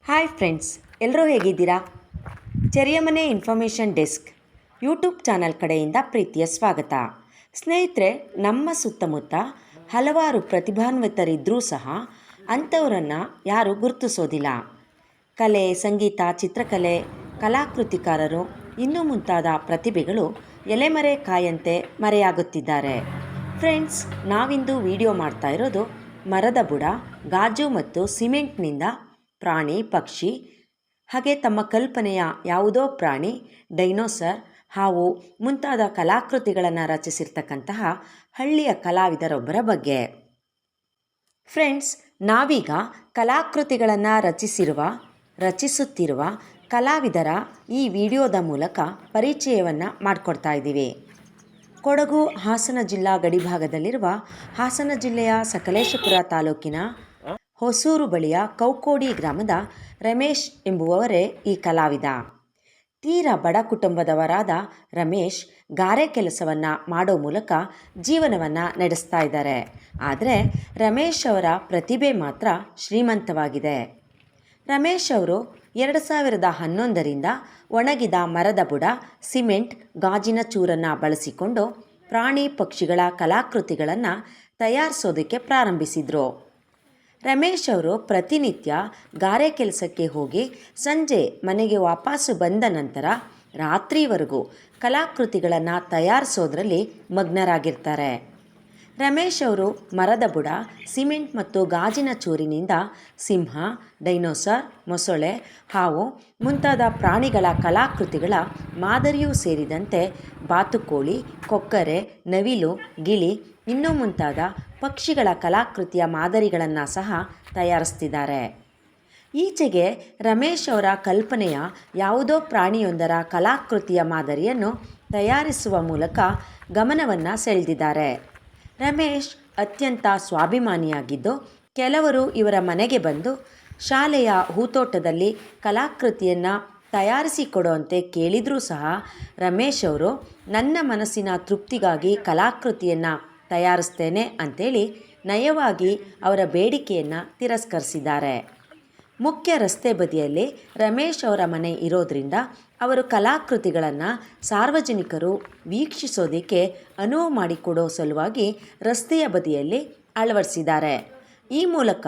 Hi friends, ಎಲ್ಲರೂ ಹೇಗಿದ್ದೀರಾ? ಚೆರಿಯಮನೆ information desk YouTube channel ಕಡೆಯಿಂದ ಪ್ರೀತಿಯ ಸ್ವಾಗತ. ಸ್ನೇಹಿತರೆ, ನಮ್ಮ ಸುತ್ತಮುತ್ತ ಹಲವಾರು ಪ್ರತಿಭಾನ್ವಿತರಿದ್ದರೂ ಸಹ ಅಂಥವರನ್ನು ಯಾರೂ ಗುರುತಿಸೋದಿಲ್ಲ. ಕಲೆ, ಸಂಗೀತ, ಚಿತ್ರಕಲೆ, ಕಲಾಕೃತಿಕಾರರು ಇನ್ನೂ ಮುಂತಾದ ಪ್ರತಿಭೆಗಳು ಎಲೆಮರೆ ಕಾಯಂತೆ ಮರೆಯಾಗುತ್ತಿದ್ದಾರೆ. ಫ್ರೆಂಡ್ಸ್, ನಾವಿಂದು ವಿಡಿಯೋ ಮಾಡ್ತಾ ಇರೋದು ಮರದ ಬುಡ, ಗಾಜು ಮತ್ತು ಸಿಮೆಂಟ್ನಿಂದ ಪ್ರಾಣಿ, ಪಕ್ಷಿ, ಹಾಗೆ ತಮ್ಮ ಕಲ್ಪನೆಯ ಯಾವುದೋ ಪ್ರಾಣಿ, ಡೈನೋಸರ್, ಹಾವು ಮುಂತಾದ ಕಲಾಕೃತಿಗಳನ್ನು ರಚಿಸಿರ್ತಕ್ಕಂತಹ ಹಳ್ಳಿಯ ಕಲಾವಿದರೊಬ್ಬರ ಬಗ್ಗೆ. ಫ್ರೆಂಡ್ಸ್, ನಾವೀಗ ಕಲಾಕೃತಿಗಳನ್ನು ರಚಿಸುತ್ತಿರುವ ಕಲಾವಿದರ ಈ ವಿಡಿಯೋದ ಮೂಲಕ ಪರಿಚಯವನ್ನು ಮಾಡಿಕೊಡ್ತಾ ಇದ್ದೀವಿ. ಕೊಡಗು ಹಾಸನ ಜಿಲ್ಲಾ ಗಡಿಭಾಗದಲ್ಲಿರುವ ಹಾಸನ ಜಿಲ್ಲೆಯ ಸಕಲೇಶಪುರ ತಾಲೂಕಿನ ಹೊಸೂರು ಬಳಿಯ ಕೌಕೋಡಿ ಗ್ರಾಮದ ರಮೇಶ್ ಎಂಬುವವರೇ ಈ ಕಲಾವಿದ. ತೀರಾ ಬಡ ಕುಟುಂಬದವರಾದ ರಮೇಶ್ ಗಾರೆ ಕೆಲಸವನ್ನು ಮಾಡೋ ಮೂಲಕ ಜೀವನವನ್ನು ನಡೆಸ್ತಾ ಇದ್ದಾರೆ. ಆದರೆ ರಮೇಶ್ ಅವರ ಪ್ರತಿಭೆ ಮಾತ್ರ ಶ್ರೀಮಂತವಾಗಿದೆ. ರಮೇಶ್ ಅವರು 2011ರಿಂದ ಒಣಗಿದ ಮರದ ಬುಡ, ಸಿಮೆಂಟ್, ಗಾಜಿನ ಚೂರನ್ನು ಬಳಸಿಕೊಂಡು ಪ್ರಾಣಿ, ಪಕ್ಷಿಗಳ ಕಲಾಕೃತಿಗಳನ್ನು ತಯಾರಿಸೋದಕ್ಕೆ ಪ್ರಾರಂಭಿಸಿದರು. ರಮೇಶ್ ಅವರು ಪ್ರತಿನಿತ್ಯ ಗಾರೆ ಕೆಲಸಕ್ಕೆ ಹೋಗಿ ಸಂಜೆ ಮನೆಗೆ ವಾಪಸ್ಸು ಬಂದ ನಂತರ ರಾತ್ರಿವರೆಗೂ ಕಲಾಕೃತಿಗಳನ್ನು ತಯಾರಿಸೋದ್ರಲ್ಲಿ ಮಗ್ನರಾಗಿರ್ತಾರೆ. ರಮೇಶ್ ಅವರು ಮರದ ಬುಡ, ಸಿಮೆಂಟ್ ಮತ್ತು ಗಾಜಿನ ಚೂರಿನಿಂದ ಸಿಂಹ, ಡೈನೋಸರ್, ಮೊಸಳೆ, ಹಾವು ಮುಂತಾದ ಪ್ರಾಣಿಗಳ ಕಲಾಕೃತಿಗಳ ಮಾದರಿಯೂ ಸೇರಿದಂತೆ ಬಾತುಕೋಳಿ, ಕೊಕ್ಕರೆ, ನವಿಲು, ಗಿಳಿ ಇನ್ನೂ ಮುಂತಾದ ಪಕ್ಷಿಗಳ ಕಲಾಕೃತಿಯ ಮಾದರಿಗಳನ್ನು ಸಹ ತಯಾರಿಸ್ತಿದ್ದಾರೆ. ಈಚೆಗೆ ರಮೇಶ್ ಅವರ ಕಲ್ಪನೆಯ ಯಾವುದೋ ಪ್ರಾಣಿಯೊಂದರ ಕಲಾಕೃತಿಯ ಮಾದರಿಯನ್ನು ತಯಾರಿಸುವ ಮೂಲಕ ಗಮನವನ್ನು ಸೆಳೆದಿದ್ದಾರೆ. ರಮೇಶ್ ಅತ್ಯಂತ ಸ್ವಾಭಿಮಾನಿಯಾಗಿದ್ದು, ಕೆಲವರು ಇವರ ಮನೆಗೆ ಬಂದು ಶಾಲೆಯ ಹೂತೋಟದಲ್ಲಿ ಕಲಾಕೃತಿಯನ್ನು ತಯಾರಿಸಿಕೊಡುವಂತೆ ಕೇಳಿದರೂ ಸಹ ರಮೇಶ್ ಅವರು ನನ್ನ ಮನಸ್ಸಿನ ತೃಪ್ತಿಗಾಗಿ ಕಲಾಕೃತಿಯನ್ನು ತಯಾರಿಸ್ತೇನೆ ಅಂಥೇಳಿ ನಯವಾಗಿ ಅವರ ಬೇಡಿಕೆಯನ್ನು ತಿರಸ್ಕರಿಸಿದ್ದಾರೆ. ಮುಖ್ಯ ರಸ್ತೆ ಬದಿಯಲ್ಲಿ ರಮೇಶ್ ಅವರ ಮನೆ ಇರೋದರಿಂದ ಅವರು ಕಲಾಕೃತಿಗಳನ್ನು ಸಾರ್ವಜನಿಕರು ವೀಕ್ಷಿಸೋದಕ್ಕೆ ಅನುವು ಮಾಡಿಕೊಡೋ ಸಲುವಾಗಿ ರಸ್ತೆಯ ಬದಿಯಲ್ಲಿ ಅಳವಡಿಸಿದ್ದಾರೆ. ಈ ಮೂಲಕ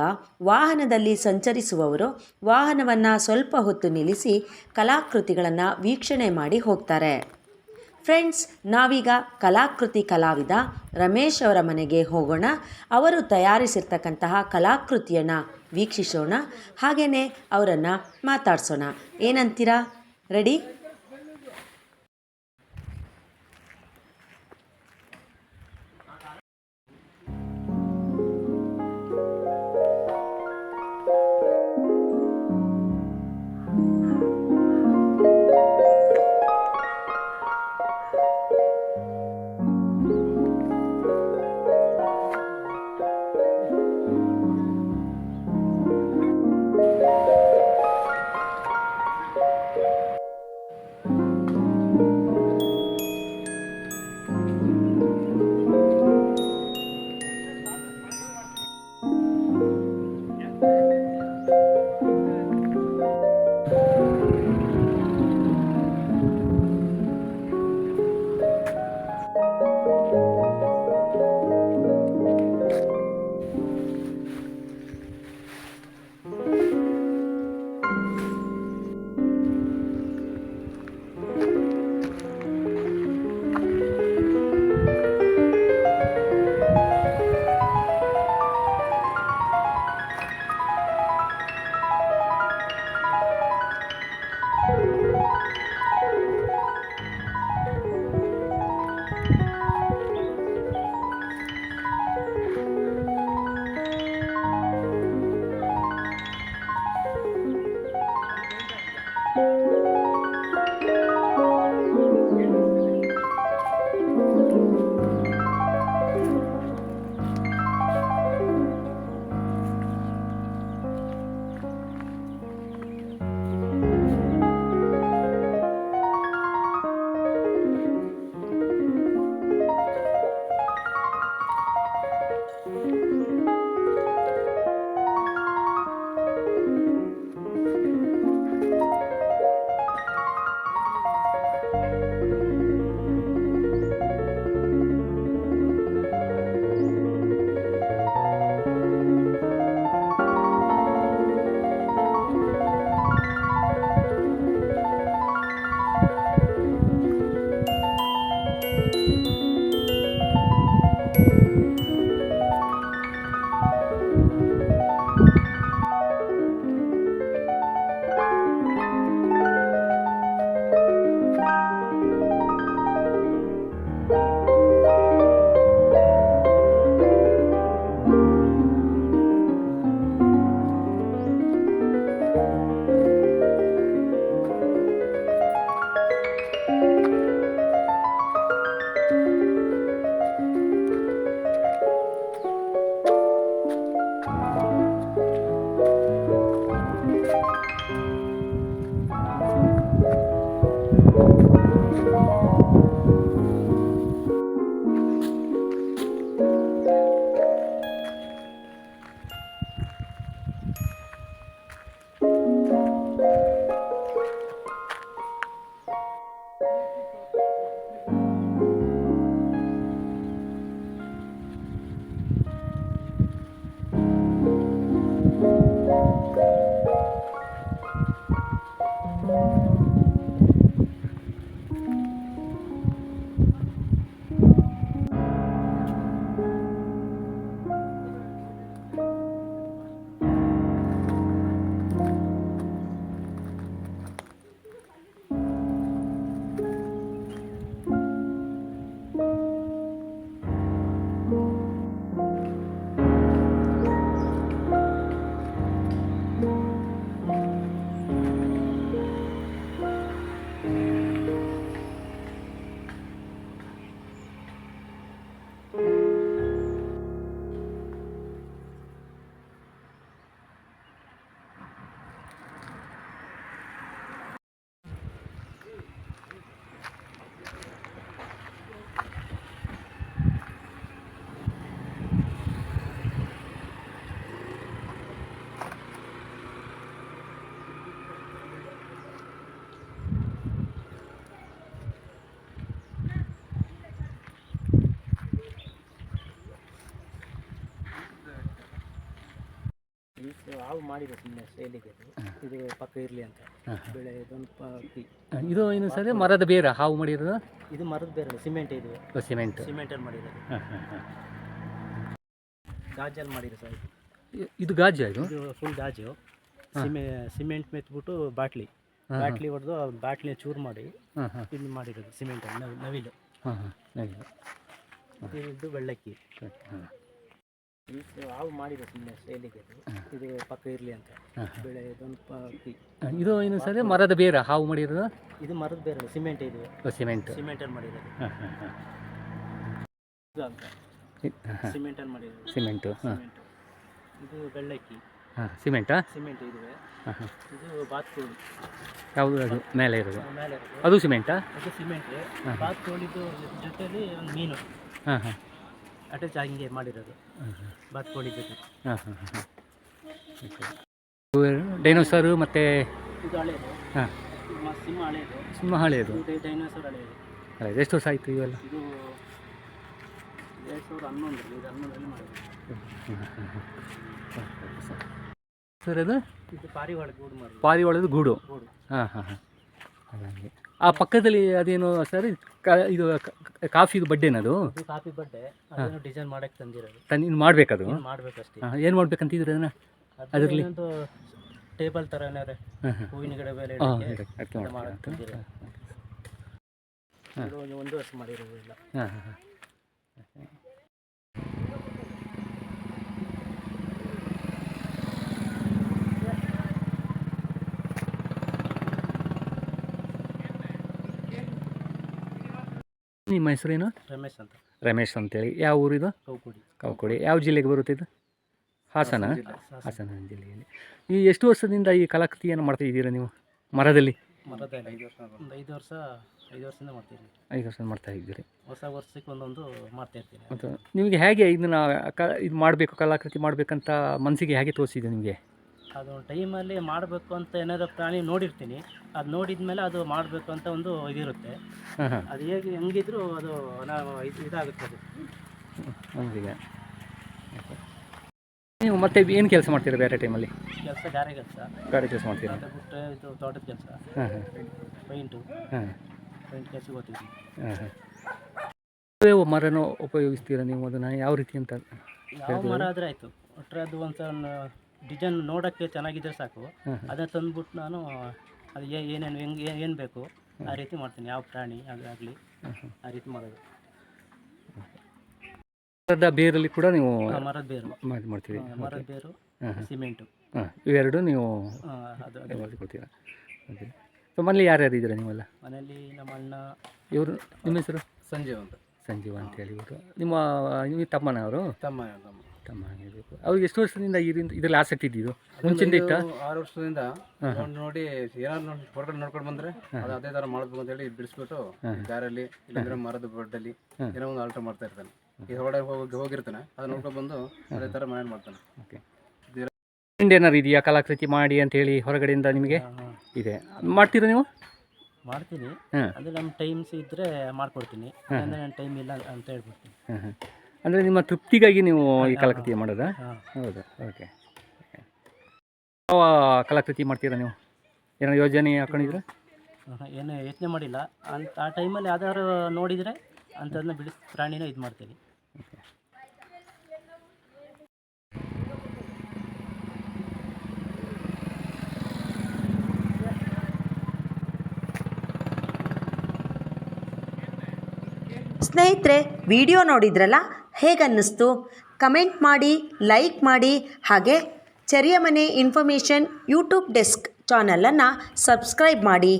ವಾಹನದಲ್ಲಿ ಸಂಚರಿಸುವವರು ವಾಹನವನ್ನು ಸ್ವಲ್ಪ ಹೊತ್ತು ನಿಲ್ಲಿಸಿ ಕಲಾಕೃತಿಗಳನ್ನು ವೀಕ್ಷಣೆ ಮಾಡಿ ಹೋಗ್ತಾರೆ. ಫ್ರೆಂಡ್ಸ್, ನಾವೀಗ ಕಲಾಕೃತಿ ಕಲಾವಿದ ರಮೇಶ್ ಅವರ ಮನೆಗೆ ಹೋಗೋಣ. ಅವರು ತಯಾರಿಸಿರ್ತಕ್ಕಂತಹ ಕಲಾಕೃತಿಯನ್ನು ವೀಕ್ಷಿಸೋಣ, ಹಾಗೆಯೇ ಅವರನ್ನು ಮಾತಾಡ್ಸೋಣ. ಏನಂತೀರಾ? ರೆಡಿ? ಹಾವು ಮಾಡಿದೆ ಸುಮ್ಮನೆ ಸೇಲಿಗೆ ಇದು ಪಕ್ಕ ಇರಲಿ ಅಂತ ಬೆಳೆ ಇದೊಂದು ಇದು ಏನು ಸರಿ ಮರದ ಬೇರ ಹಾವು ಮಾಡಿರೋದು? ಇದು ಮರದ ಬೇರೆ ಸಿಮೆಂಟ್ ಇದು ಸಿಮೆಂಟಲ್ಲಿ ಮಾಡಿರೋದು. ಗಾಜಲ್ಲಿ ಮಾಡಿರೋ ಸರ್ ಇದು ಗಾಜು ಇದು ಫುಲ್ ಗಾಜು ಸಿಮೆಂಟ್ ಮೆತ್ಬಿಟ್ಟು ಬಾಟ್ಲಿ ಹೊಡೆದು ಬಾಟ್ಲಿ ಚೂರು ಮಾಡಿ ಇದು ಮಾಡಿರೋದು ಸಿಮೆಂಟ್ ನವಿಲು ಇದು ಬೆಳ್ಳಕ್ಕಿ. ಹಾವು ಮಾಡಿದೆ ಸುಮ್ಮನೆ ಸೇಲಿಗೆ ಇದು ಪಕ್ಕ ಇರಲಿ ಅಂತ ಬೆಳೆ ಇದೊಂದು ಇದು ಏನು ಸರಿ ಮರದ ಬೇರ ಹಾವು ಮಾಡಿರೋದು? ಇದು ಮರದ ಬೇರೆ ಸಿಮೆಂಟ್ ಇದು ಸಿಮೆಂಟಲ್ಲಿ ಮಾಡಿರೋದು. ಸಿಮೆಂಟಲ್ಲಿ ಮಾಡಿರೋದು ಸಿಮೆಂಟು ಇದು ಬೆಳ್ಳಕ್ಕಿ ಸಿಮೆಂಟಾ? ಸಿಮೆಂಟ್ ಇದುವೆ. ಇದು ಬಾತುಕೋಳಿ ಯಾವುದು ಅದು ಮೇಲೆ ಇರೋದು? ಮೇಲೆ ಇರೋದು ಅದು ಸಿಮೆಂಟಾ? ಅದು ಸಿಮೆಂಟ್. ಬಾತುಕೋಳಿದು ಜೊತೆಲಿ ಒಂದು ಮೀನು ಅಟ್ಯಾಚ್ ಹಿಂಗೆ ಮಾಡಿರೋದು ಬಾತುಕೋಳಿ ಜೊತೆ. ಡೈನೋಸರು ಮತ್ತು ಇದು ಹಳೇದು ಸಿಂಹ ಹಳೇದು ಸಿಂಹ ಹಳೆಯದು ಡೈನೋಸರ್ ಹಳೇದು. ಅಲ್ಲ ಎಷ್ಟು ವರ್ಷ ಆಯಿತು ಇವೆಲ್ಲ? ಇದು 2011 ಇದು 2011 ಮಾಡಿರೋದು ಸರ್. ಅದು ಇದು ಪಾರಿವಾಳ ಗೂಡು ಮಾಡಿ ಪಾರಿವಾಳದ ಗೂಡು. ಹಾಂ ಹಾಗೆ ಆ ಪಕ್ಕದಲ್ಲಿ ಅದೇನು ಸರ್ ಇದು ಕಾಫಿದು ಬಡ್ಡೆನದು? ಇದು ಕಾಫಿ ಬಡ್ಡೆ ಅದನ್ನು ಡಿಸೈನ್ ಮಾಡಕ್ಕೆ ತಂದಿರೋದು. ಇನ್ನು ಮಾಡಬೇಕದು? ಮಾಡಬೇಕಷ್ಟೇ. ಏನು ಮಾಡ್ಬೇಕಂತಿದ್ರೆ ಅದನ್ನು? ಅದರಲ್ಲಿ ಒಂದು ಟೇಬಲ್ ಥರ ಏನಾದ್ರೆ ಹೂವಿನ ಗಿಡ ಮೇಲೆ ಒಂದು ವರ್ಷ ಮಾಡಿರೋದು ಇಲ್ಲ. ನಿಮ್ಮ ಹೆಸರೇನು? ರಮೇಶ್ ಅಂತ. ರಮೇಶ್ ಅಂತೇಳಿ. ಯಾವ ಊರಿದು? ಕೌಕುಡಿ. ಯಾವ ಜಿಲ್ಲೆಗೆ ಬರುತ್ತೆ ಇದು? ಹಾಸನ ಜಿಲ್ಲೆಯಲ್ಲಿ. ಈ ಎಷ್ಟು ವರ್ಷದಿಂದ ಈ ಕಲಾಕೃತಿಯನ್ನು ಮಾಡ್ತಾ ಇದ್ದೀರಾ ನೀವು ಮರದಲ್ಲಿ? 5 ವರ್ಷದಿಂದ ಮಾಡ್ತೀನಿ. 5 ವರ್ಷ ಮಾಡ್ತಾ ಇದ್ದೀರಿ. ಹೊಸ ವರ್ಷಕ್ಕೆ ಒಂದೊಂದು ಮಾಡ್ತಾ ಇರ್ತೀನಿ. ಮತ್ತು ನಿಮಗೆ ಹೇಗೆ ಇದನ್ನು ಇದು ಮಾಡಬೇಕು ಕಲಾಕೃತಿ ಮಾಡಬೇಕಂತ ಮನಸ್ಸಿಗೆ ಹೇಗೆ ತೋರಿಸಿದೆ ನಿಮಗೆ? ಅದು ಟೈಮಲ್ಲಿ ಮಾಡಬೇಕು ಅಂತ ಏನಾದರೂ ಪ್ರಾಣಿ ನೋಡಿರ್ತೀನಿ. ಅದು ನೋಡಿದ ಮೇಲೆ ಅದು ಮಾಡಬೇಕು ಅಂತ ಒಂದು ಇದಿರುತ್ತೆ. ಅದು ಹೇಗೆ ಹೆಂಗಿದ್ರು ಅದು ನಾವು ಇದಾಗುತ್ತೆ. ಅದು ನಮಗೀಗ ನೀವು ಮತ್ತೆ ಏನು ಕೆಲಸ ಮಾಡ್ತೀರಾ ಬೇರೆ ಟೈಮಲ್ಲಿ? ಗಾರೆ ಕೆಲಸ ಮಾಡ್ತೀರಾ? ಬಿಟ್ಟರೆ ಇದು ತೋಟದ ಕೆಲಸ, ಪೇಂಟ್ ಕೆಲಸಕ್ಕೆ ಹೋಗ್ತೀವಿ. ಯಾವ ಮರನೂ ಉಪಯೋಗಿಸ್ತೀರಾ ನೀವು? ಅದನ್ನು ಯಾವ ರೀತಿ ಅಂತ? ಯಾವ ಮರ ಆದರೆ ಆಯಿತು, ಒಟ್ಟರೆ ಅದು ಒಂದು ಡಿಸೈನ್ ನೋಡೋಕ್ಕೆ ಚೆನ್ನಾಗಿದ್ದರೆ ಸಾಕು. ಅದನ್ನು ತಂದುಬಿಟ್ಟು ನಾನು ಅದು ಏನೇನು ಹೆಂಗೆ ಏನು ಬೇಕು ಆ ರೀತಿ ಮಾಡ್ತೀನಿ. ಯಾವ ಪ್ರಾಣಿ ಆಗಲಿ ಆ ರೀತಿ ಮಾಡೋದು. ಮರದ ಬೇರಲ್ಲಿ ಕೂಡ ನೀವು ಮರದ ಬೇರು ಮಾಡ್ತೀವಿ? ಮರದ ಬೇರು, ಸಿಮೆಂಟು, ಇವೆರಡು ನೀವು ಕೊಡ್ತೀರಾ? ಓಕೆ. ಸೊ ಮನೇಲಿ ಯಾರ್ಯಾರು ಇದ್ದೀರಾ ನೀವೆಲ್ಲ? ಮನೆಯಲ್ಲಿ ನಮ್ಮ ಅಣ್ಣ. ಇವರು ನಿಮ್ಮ ಹೆಸರು? ಸಂಜೀವ್ ಅಂತ. ಸಂಜೀವ್ ಅಂತೇಳಿ. ಇವರು ನಿಮ್ಮ ತಮ್ಮನವರು? ತಮ್ಮ. ಉತ್ತಮ ಆಗಿರಬೇಕು. ಅವ್ರಿಗೆ ಎಷ್ಟು ವರ್ಷದಿಂದ ಇದರಲ್ಲಿ ಆಸಕ್ತಿ ಇದ್ದಿದ್ದು? ಮುಂಚಿಂದ ಇತ್ತ? 6 ವರ್ಷದಿಂದ ನೋಡಿ ಏನಾದ್ರು ಹೊರಗಡೆ ನೋಡ್ಕೊಂಡು ಬಂದ್ರೆ ಅದು ಅದೇ ತರ ಮಾಡಬೇಕು ಅಂತ ಹೇಳಿ ಬಿಡಿಸ್ಬಿಟ್ಟು ದಾರಲ್ಲಿ ಇಲ್ಲಾಂದ್ರೆ ಮರದ ಬಡ್ಡಲ್ಲಿ ಏನೋ ಒಂದು ಆಲ್ಟರ್ ಮಾಡ್ತಾ ಇರ್ತಾನೆ. ಈ ಹೊರಗಡೆ ಹೋಗಿರ್ತಾನೆ, ಅದು ನೋಡ್ಕೊಂಡು ಬಂದು ಅದೇ ತರ ಮನೆ ಮಾಡ್ತಾನೆ. ಓಕೆ. ಏನಾರು ಇದೆಯಾ ಕಲಾಕೃತಿ ಮಾಡಿ ಅಂತ ಹೇಳಿ ಹೊರಗಡೆಯಿಂದ ನಿಮಗೆ ಇದೆ? ಮಾಡ್ತೀರಾ ನೀವು? ಮಾಡ್ತೀನಿ. ಹಾಂ. ಅಂದರೆ ನಮ್ಮ ಟೈಮ್ಸ್ ಇದ್ದರೆ ಮಾಡ್ಕೊಡ್ತೀನಿ, ಅಂದರೆ ನನ್ನ ಟೈಮ್ ಇಲ್ಲ ಅಂತ ಹೇಳ್ಬಿಡ್ತೀನಿ. ಹಾಂ ಹಾಂ. ಅಂದರೆ ನಿಮ್ಮ ತೃಪ್ತಿಗಾಗಿ ನೀವು ಈ ಕಲಾಕೃತಿ ಮಾಡೋದಾ? ಹಾಂ. ಹೌದು. ಓಕೆ. ಯಾವ ಕಲಾಕೃತಿ ಮಾಡ್ತೀರಾ ನೀವು? ಏನೋ ಯೋಜನೆ ಹಾಕೊಂಡಿದ್ದೀರಾ? ಏನು ಯೋಚನೆ ಮಾಡಿಲ್ಲ. ಆ ಟೈಮಲ್ಲಿ ಯಾವ್ದಾದ್ರು ನೋಡಿದರೆ ಅಂಥದನ್ನ ಬಿಡಿಸಿ ಪ್ರಾಣಿನ ಇದು ಮಾಡ್ತೀನಿ. ಓಕೆ. ಸ್ನೇಹಿತರೆ, ವಿಡಿಯೋ ನೋಡಿದ್ರಲ್ಲ, ಹೇಗನ್ನಿಸ್ತು? ಕಮೆಂಟ್ ಮಾಡಿ, ಲೈಕ್ ಮಾಡಿ, ಹಾಗೆ ಚೆರಿಯ ಮನೆ ಇನ್ಫಾರ್ಮೇಷನ್ ಯೂಟ್ಯೂಬ್ ಡೆಸ್ಕ್ ಚಾನಲನ್ನು ಸಬ್ಸ್ಕ್ರೈಬ್ ಮಾಡಿ.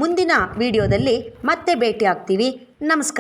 ಮುಂದಿನ ವಿಡಿಯೋದಲ್ಲಿ ಮತ್ತೆ ಭೇಟಿ ಆಗ್ತೀವಿ. ನಮಸ್ಕಾರ.